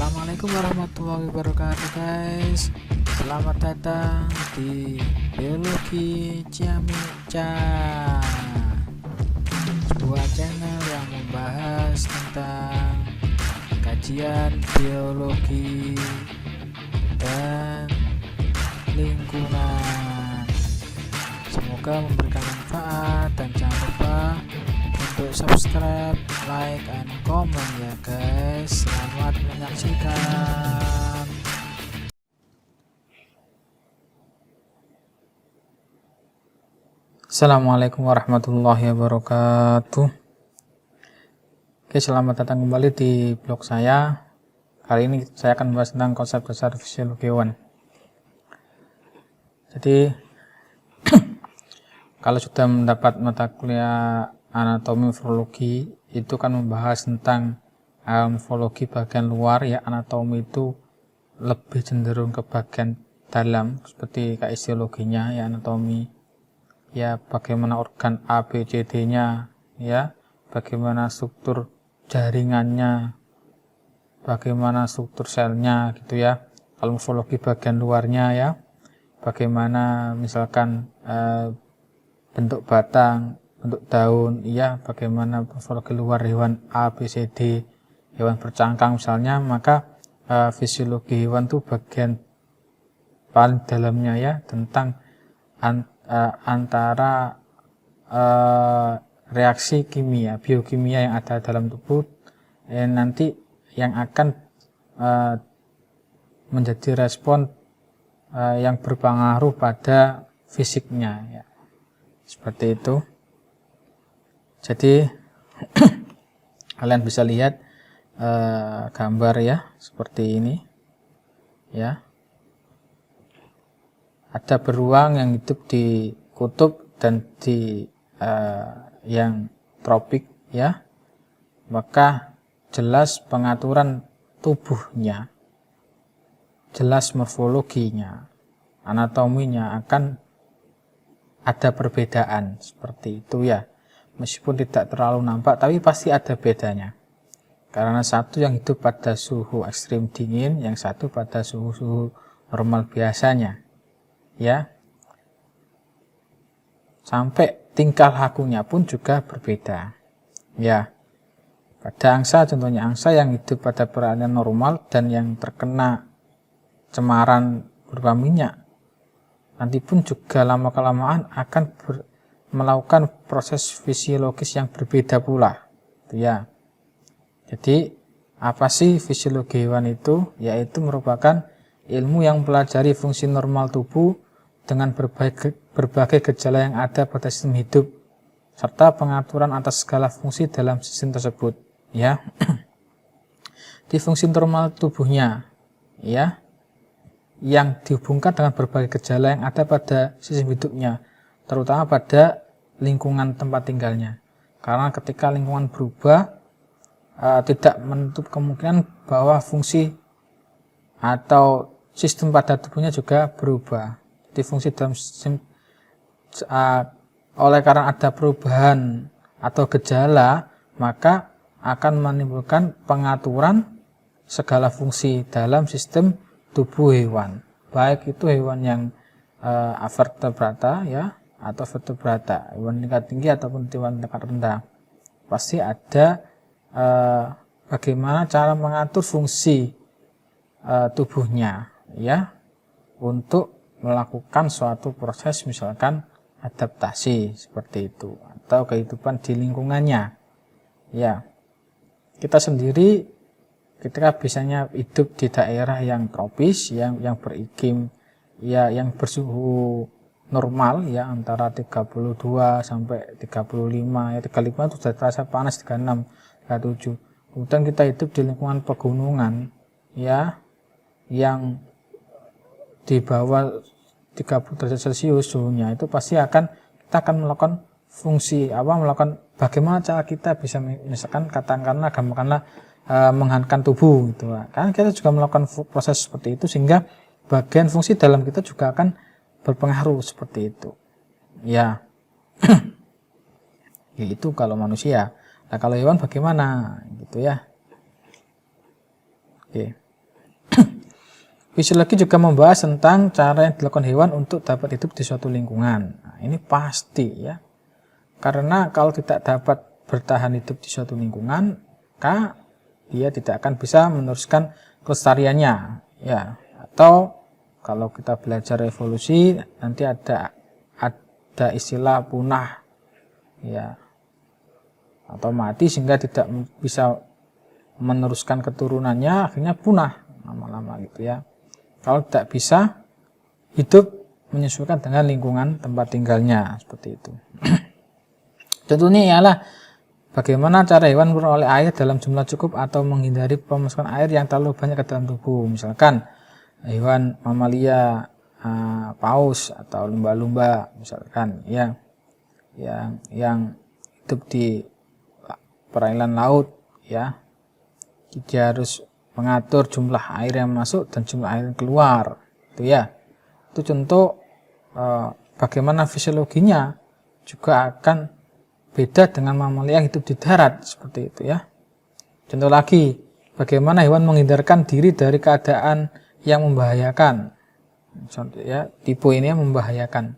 Assalamualaikum warahmatullahi wabarakatuh guys. Selamat datang di Biologi Ciamika, sebuah channel yang membahas tentang kajian biologi dan lingkungan. Semoga memberikan manfaat dan jangan lupa untuk subscribe, like, and comment ya guys. Selamat menyaksikan. Assalamualaikum warahmatullahi wabarakatuh. Oke, selamat datang kembali di blog saya. Kali ini saya akan membahas tentang konsep besar fisiologi hewan. Jadi kalau sudah mendapat mata kuliah anatomi morfologi, itu kan membahas tentang morfologi bagian luar ya. Anatomi itu lebih cenderung ke bagian dalam, seperti kayak histologinya ya, anatomi ya, bagaimana organ A, B, C, D nya ya, bagaimana struktur jaringannya, bagaimana struktur selnya gitu ya. Kalau morfologi bagian luarnya ya, bagaimana misalkan bentuk batang, bentuk daun, ya, bagaimana morfologi luar hewan A, B, C, D, hewan bercangkang misalnya, maka fisiologi hewan itu bagian paling dalamnya ya, tentang antara reaksi kimia, biokimia yang ada dalam tubuh nanti yang akan menjadi respon yang berpengaruh pada fisiknya ya. Seperti itu. Jadi kalian bisa lihat gambar ya, seperti ini ya. Ada beruang yang hidup di kutub dan di yang tropik ya, maka jelas pengaturan tubuhnya, jelas morfologinya, anatominya akan ada perbedaan seperti itu ya. Meskipun tidak terlalu nampak, tapi pasti ada bedanya. Karena satu yang hidup pada suhu ekstrim dingin, yang satu pada suhu normal biasanya. Ya. Sampai tingkah lakunya pun juga berbeda. Ya. Pada angsa, contohnya angsa yang hidup pada peralihan normal dan yang terkena cemaran berupa minyak, nanti pun juga lama-kelamaan akan melakukan proses fisiologis yang berbeda pula. Ya. Jadi, apa sih fisiologi hewan itu? Yaitu merupakan ilmu yang mempelajari fungsi normal tubuh dengan berbagai gejala yang ada pada sistem hidup, serta pengaturan atas segala fungsi dalam sistem tersebut. Ya. Di fungsi normal tubuhnya, ya, yang dihubungkan dengan berbagai gejala yang ada pada sistem hidupnya, terutama pada lingkungan tempat tinggalnya. Karena ketika lingkungan berubah, tidak menutup kemungkinan bahwa fungsi atau sistem pada tubuhnya juga berubah. Jadi fungsi dalam sistem oleh karena ada perubahan atau gejala, maka akan menimbulkan pengaturan segala fungsi dalam sistem tubuh hewan, baik itu hewan yang vertebrata ya, atau vertebrata, hewan tingkat tinggi ataupun hewan tingkat rendah. Pasti ada bagaimana cara mengatur fungsi tubuhnya ya, untuk melakukan suatu proses misalkan adaptasi seperti itu, atau kehidupan di lingkungannya ya. Kita sendiri ketika biasanya hidup di daerah yang tropis, yang beriklim ya, yang bersuhu normal ya, antara 32 sampai 35 ya, 35 itu sudah terasa panas, 36, 37. Kemudian kita hidup di lingkungan pegunungan ya, yang di bawah 30 derajat Celcius suhunya, itu pasti kita akan melakukan fungsi melakukan bagaimana cara kita bisa misalkan katakanlah menghangatkan tubuh gitu. Karena kita juga melakukan proses seperti itu, sehingga bagian fungsi dalam kita juga akan berpengaruh seperti itu. Ya. Itu kalau manusia. Nah, kalau hewan bagaimana gitu ya. Oke. Fisiologi juga membahas tentang cara yang dilakukan hewan untuk dapat hidup di suatu lingkungan. Nah, ini pasti ya. Karena kalau tidak dapat bertahan hidup di suatu lingkungan, maka dia tidak akan bisa meneruskan kelestariannya ya. Atau kalau kita belajar evolusi nanti ada istilah punah ya, atau mati sehingga tidak bisa meneruskan keturunannya, akhirnya punah lama-lama gitu ya. Kalau tidak bisa hidup menyesuaikan dengan lingkungan tempat tinggalnya, seperti itu. Contohnya ialah bagaimana cara hewan memperoleh air dalam jumlah cukup atau menghindari pemasukan air yang terlalu banyak ke dalam tubuh. Misalkan hewan mamalia, paus atau lumba-lumba misalkan ya, yang hidup di perairan laut ya, dia harus mengatur jumlah air yang masuk dan jumlah air yang keluar itu ya. Itu contoh bagaimana fisiologinya juga akan beda dengan mamalia yang hidup di darat, seperti itu ya. Contoh lagi, bagaimana hewan menghindarkan diri dari keadaan yang membahayakan. Contoh ya, tipe ini yang membahayakan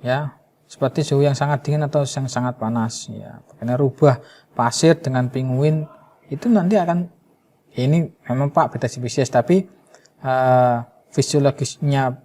ya, seperti suhu yang sangat dingin atau yang sangat panas ya. Karena rubah pasir dengan penguin itu nanti akan, ini memang Pak beda spesies, tapi fisiologisnya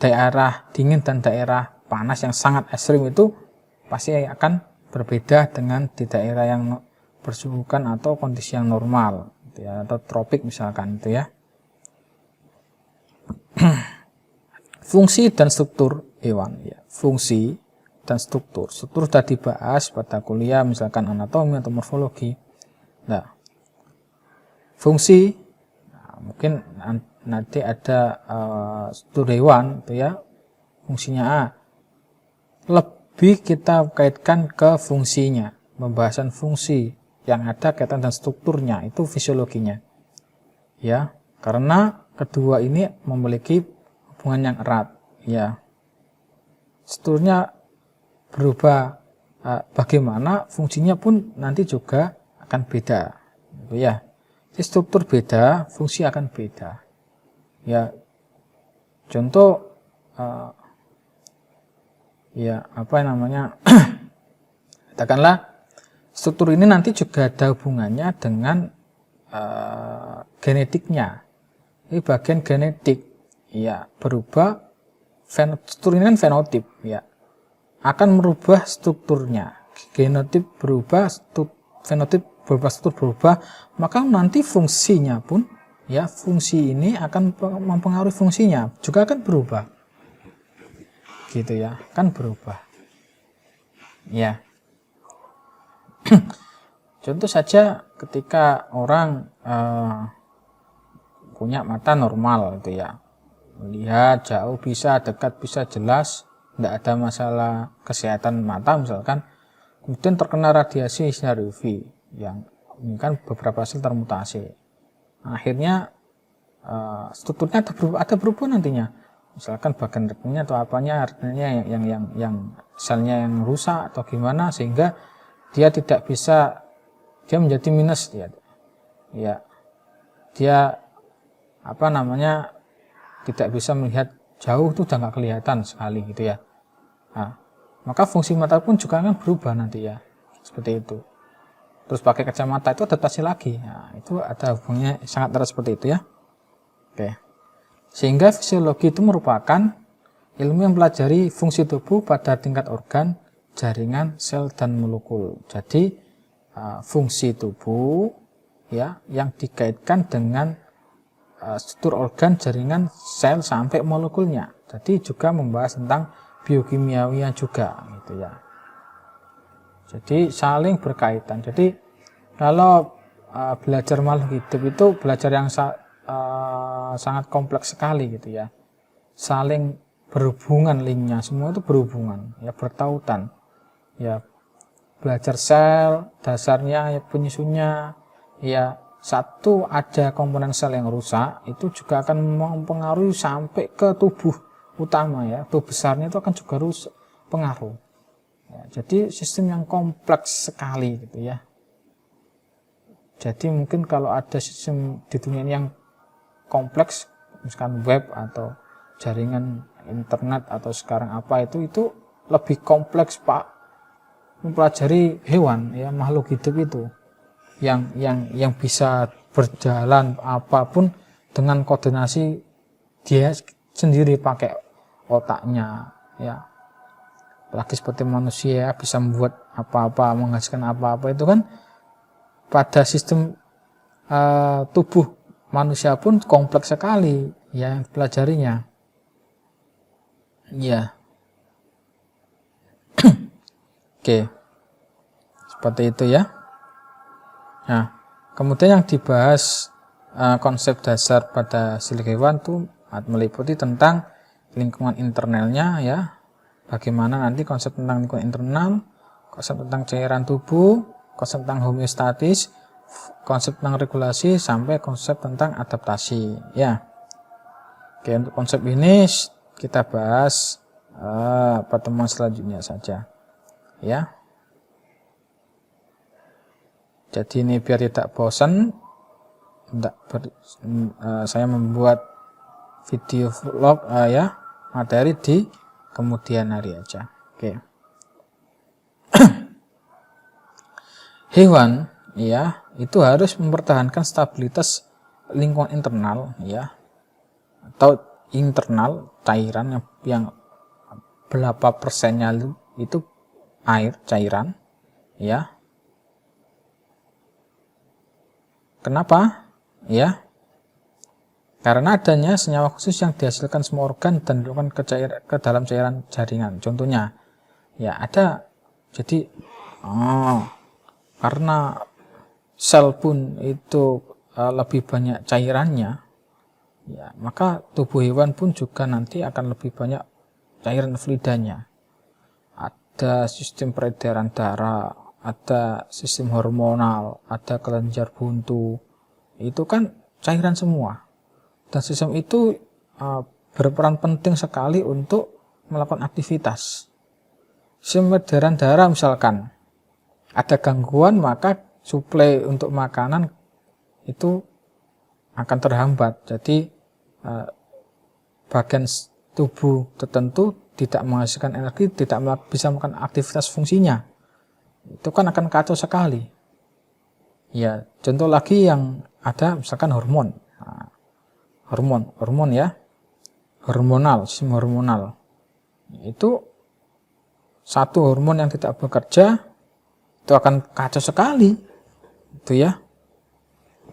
daerah dingin dan daerah panas yang sangat ekstrim itu pasti akan berbeda dengan di daerah yang bersuhukan atau kondisi yang normal gitu ya, atau tropik misalkan itu ya. Fungsi dan struktur hewan ya. Fungsi dan struktur sudah dibahas pada kuliah misalkan anatomi atau morfologi. Nah, fungsi, mungkin nanti ada struktur hewan itu ya, fungsinya A. Lebih kita kaitkan ke fungsinya, pembahasan fungsi yang ada kaitan dan strukturnya itu fisiologinya ya, karena kedua ini memiliki hubungan yang erat ya. Strukturnya berubah, bagaimana fungsinya pun nanti juga akan beda gitu ya. Jadi struktur beda, fungsi akan beda ya. Contoh ya apa namanya katakanlah struktur ini nanti juga ada hubungannya dengan genetiknya. Ini bagian genetik ya, berubah. Struktur ini kan fenotip ya, akan merubah strukturnya. Genotip berubah, fenotip berubah, struktur berubah, maka nanti fungsinya pun ya, fungsi ini akan mempengaruhi fungsinya juga akan berubah gitu ya, kan berubah ya. Contoh saja ketika orang punya mata normal gitu ya, melihat jauh bisa, dekat bisa, jelas, tidak ada masalah kesehatan mata misalkan, kemudian terkena radiasi sinar UV yang kan beberapa sel termutasi, akhirnya strukturnya ada berubah nantinya, misalkan bagian retinanya atau apanya, artinya yang selnya yang rusak atau gimana, sehingga dia tidak bisa, dia menjadi minus ya, dia apa namanya, tidak bisa melihat jauh, itu udah nggak kelihatan sekali gitu ya. Nah, maka fungsi mata pun juga akan berubah nanti ya, seperti itu. Terus pakai kacamata itu adaptasi lagi, nah, itu ada hubungannya sangat erat seperti itu ya. Oke. Sehingga fisiologi itu merupakan ilmu yang mempelajari fungsi tubuh pada tingkat organ, jaringan, sel, dan molekul. Jadi fungsi tubuh ya yang dikaitkan dengan struktur organ, jaringan, sel, sampai molekulnya. Jadi juga membahas tentang biokimiawinya juga gitu ya. Jadi saling berkaitan. Jadi kalau belajar makhluk hidup itu belajar yang sangat kompleks sekali gitu ya. Saling berhubungan, linknya semua itu berhubungan ya, bertautan ya. Belajar sel, dasarnya ya, penyusunnya ya, satu ada komponen sel yang rusak, itu juga akan mempengaruhi sampai ke tubuh utama ya, tubuh besarnya itu akan juga rusak, pengaruh ya. Jadi sistem yang kompleks sekali gitu ya. Jadi mungkin kalau ada sistem di dunia yang kompleks, misalkan web atau jaringan internet atau sekarang apa itu lebih kompleks Pak, mempelajari hewan ya, makhluk hidup itu yang bisa berjalan apapun dengan koordinasi dia sendiri pakai otaknya ya. Apalagi seperti manusia bisa membuat apa-apa, menghasilkan apa-apa, itu kan pada sistem tubuh manusia pun kompleks sekali ya pelajarinya ya. Oke, seperti itu ya. Nah, kemudian yang dibahas konsep dasar pada silik hewan itu meliputi tentang lingkungan internalnya ya, bagaimana nanti konsep tentang lingkungan internal, konsep tentang cairan tubuh, konsep tentang homeostatis, konsep tentang regulasi, sampai konsep tentang adaptasi ya. Oke, untuk konsep ini kita bahas pertemuan selanjutnya saja ya. Jadi ini biar tidak bosan, saya membuat video vlog ya, materi di kemudian hari aja. Oke. Hewan ya itu harus mempertahankan stabilitas lingkungan internal ya, atau internal cairan yang berapa persennya itu air cairan ya. Kenapa? Ya, karena adanya senyawa khusus yang dihasilkan semua organ dan dilakukan ke dalam cairan jaringan. Contohnya, ya ada. Jadi, karena sel pun itu lebih banyak cairannya, ya maka tubuh hewan pun juga nanti akan lebih banyak cairan fluidanya. Ada sistem peredaran darah, ada sistem hormonal, ada kelenjar buntu, itu kan cairan semua, dan sistem itu berperan penting sekali untuk melakukan aktivitas. Sistem peredaran darah misalkan ada gangguan, maka suplai untuk makanan itu akan terhambat, jadi bagian tubuh tertentu tidak menghasilkan energi, tidak bisa melakukan aktivitas fungsinya, itu kan akan kacau sekali ya. Contoh lagi yang ada misalkan hormon, hormon ya, hormonal, sistem hormonal, itu satu hormon yang tidak bekerja itu akan kacau sekali itu ya.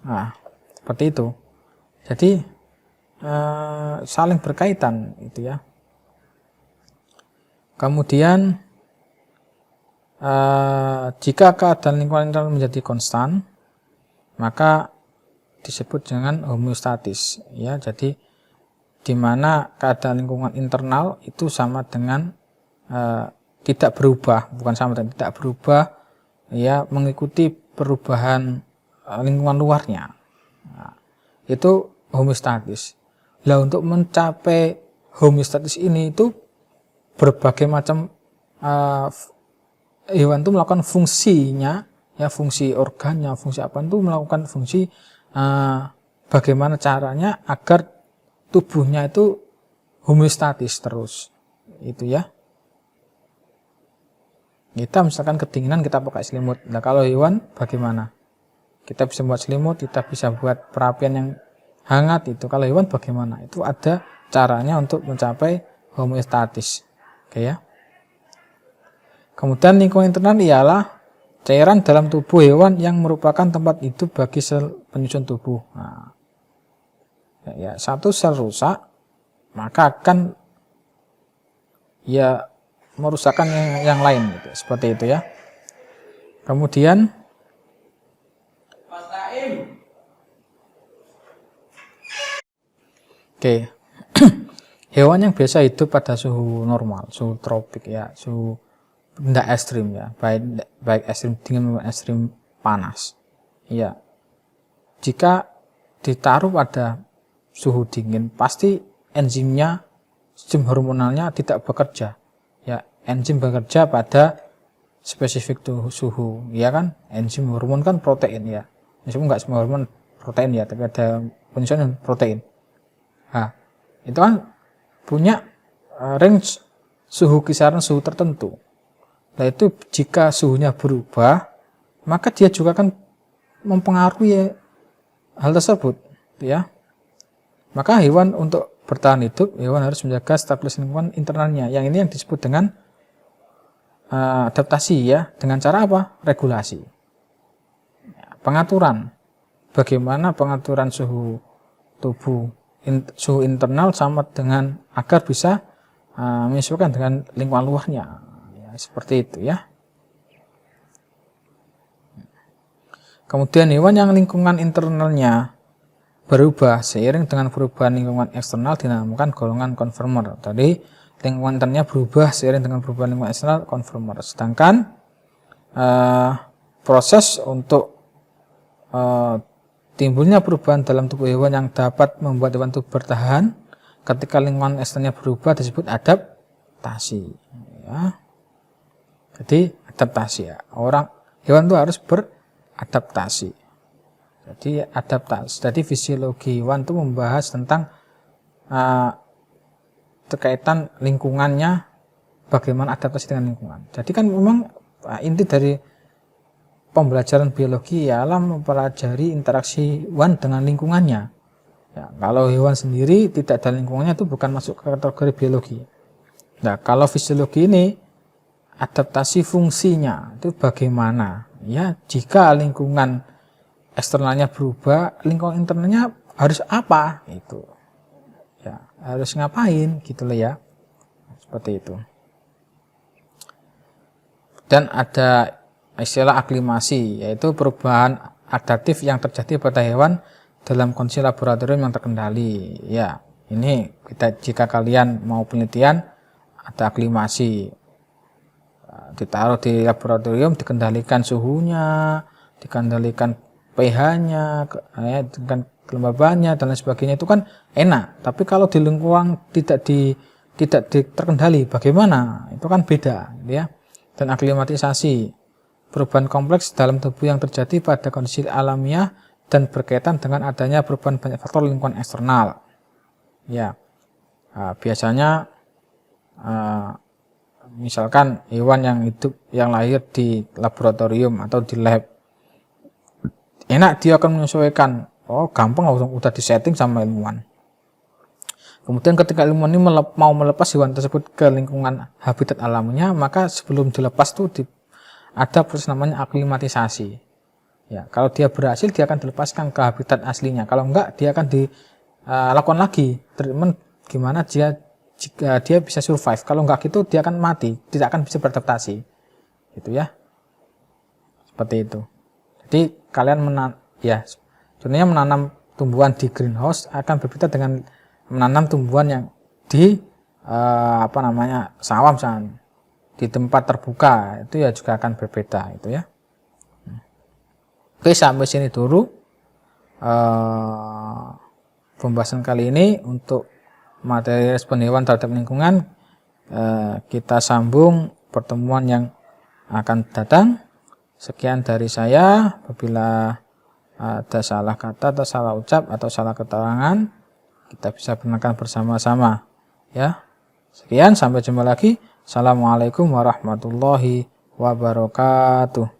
Nah, seperti itu. Jadi saling berkaitan itu ya. Kemudian jika keadaan lingkungan internal menjadi konstan, maka disebut dengan homeostatis ya. Jadi di mana keadaan lingkungan internal itu sama dengan tidak berubah, bukan sama dengan tidak berubah ya, mengikuti perubahan lingkungan luarnya. Nah, itu homeostatis. Lah untuk mencapai homeostatis ini itu berbagai macam hewan itu melakukan fungsinya ya, fungsi organnya, fungsi apa itu melakukan fungsi bagaimana caranya agar tubuhnya itu homeostatis terus itu ya. Kita misalkan kedinginan kita pakai selimut. Nah kalau hewan bagaimana? Kita bisa buat selimut, kita bisa buat perapian yang hangat itu. Kalau hewan bagaimana? Itu ada caranya untuk mencapai homeostatis. Oke ya. Kemudian lingkungan internal ialah cairan dalam tubuh hewan yang merupakan tempat hidup bagi sel penyusun tubuh. Nah, ya, satu sel rusak maka akan ya merusakkan yang lain gitu. Seperti itu ya. Kemudian oke. Hewan yang biasa hidup pada suhu normal, suhu tropik ya, suhu tidak ekstrim ya, baik ekstrim dingin maupun ekstrim panas. Ya. Jika ditaruh pada suhu dingin, pasti enzimnya, sistem hormonalnya tidak bekerja. Ya, enzim bekerja pada spesifik suhu, ya kan? Enzim hormon kan protein ya. Meskipun enggak semua hormon protein ya, tapi ada penyusunan protein. Nah, itu kan punya range suhu kisaran suhu tertentu. Nah itu jika suhunya berubah, maka dia juga akan mempengaruhi hal tersebut, ya. Maka hewan untuk bertahan hidup, hewan harus menjaga stabilitas lingkungan internalnya. Yang ini yang disebut dengan adaptasi, ya. Dengan cara apa? Regulasi. Pengaturan. Bagaimana pengaturan suhu tubuh, suhu internal sama dengan agar bisa menyesuaikan dengan lingkungan luarnya, ya, seperti itu, ya. Kemudian hewan yang lingkungan internalnya berubah seiring dengan perubahan lingkungan eksternal dinamakan golongan conformer. Tadi lingkungan internalnya berubah seiring dengan perubahan lingkungan eksternal conformer. Sedangkan proses untuk timbulnya perubahan dalam tubuh hewan yang dapat membuat hewan itu bertahan ketika lingkungan eksternalnya berubah disebut adaptasi, ya. Jadi adaptasi, ya. Hewan itu harus beradaptasi. Jadi adaptasi. Jadi fisiologi hewan itu membahas tentang terkaitan lingkungannya, bagaimana adaptasi dengan lingkungan. Jadi kan memang inti dari pembelajaran biologi ialah mempelajari interaksi hewan dengan lingkungannya. Ya, kalau hewan sendiri tidak ada lingkungannya itu bukan masuk ke kategori biologi. Nah, kalau fisiologi ini adaptasi fungsinya itu bagaimana? Ya, jika lingkungan eksternalnya berubah, lingkungan internalnya harus apa? Itu. Ya, harus ngapain gitu loh, ya. Seperti itu. Dan ada istilah aklimasi, yaitu perubahan adaptif yang terjadi pada hewan dalam kondisi laboratorium yang terkendali. Ya, ini jika kalian mau penelitian ada aklimasi, ditaruh di laboratorium, dikendalikan suhunya, dikendalikan pH-nya, dengan kelembabannya dan lain sebagainya, itu kan enak. Tapi kalau di lingkungan tidak terkendali, bagaimana? Itu kan beda, ya. Dan aklimatisasi, perubahan kompleks dalam tubuh yang terjadi pada kondisi alamiah dan berkaitan dengan adanya perubahan banyak faktor lingkungan eksternal. Ya, biasanya misalkan hewan yang hidup, yang lahir di laboratorium atau di lab, enak dia akan menyesuaikan. Oh, gampang, udah disetting sama ilmuwan. Kemudian ketika ilmuwan ini mau melepas hewan tersebut ke lingkungan habitat alaminya, maka sebelum dilepas tuh ada proses namanya aklimatisasi. Ya, kalau dia berhasil, dia akan dilepaskan ke habitat aslinya. Kalau enggak, dia akan dilakukan lagi treatment gimana jika dia bisa survive. Kalau enggak gitu, dia akan mati, tidak akan bisa beradaptasi. Gitu, ya. Seperti itu. Jadi kalian sebenarnya menanam tumbuhan di greenhouse akan berbeda dengan menanam tumbuhan yang di sawah misalnya, di tempat terbuka, itu ya juga akan berbeda, itu, ya. Oke, sampai sini dulu pembahasan kali ini untuk materi respon hewan terhadap lingkungan. Kita sambung pertemuan yang akan datang. Sekian dari saya. Apabila ada salah kata atau salah ucap atau salah keterangan, kita bisa benarkan bersama-sama, ya. Sekian, sampai jumpa lagi. Assalamualaikum warahmatullahi wabarakatuh.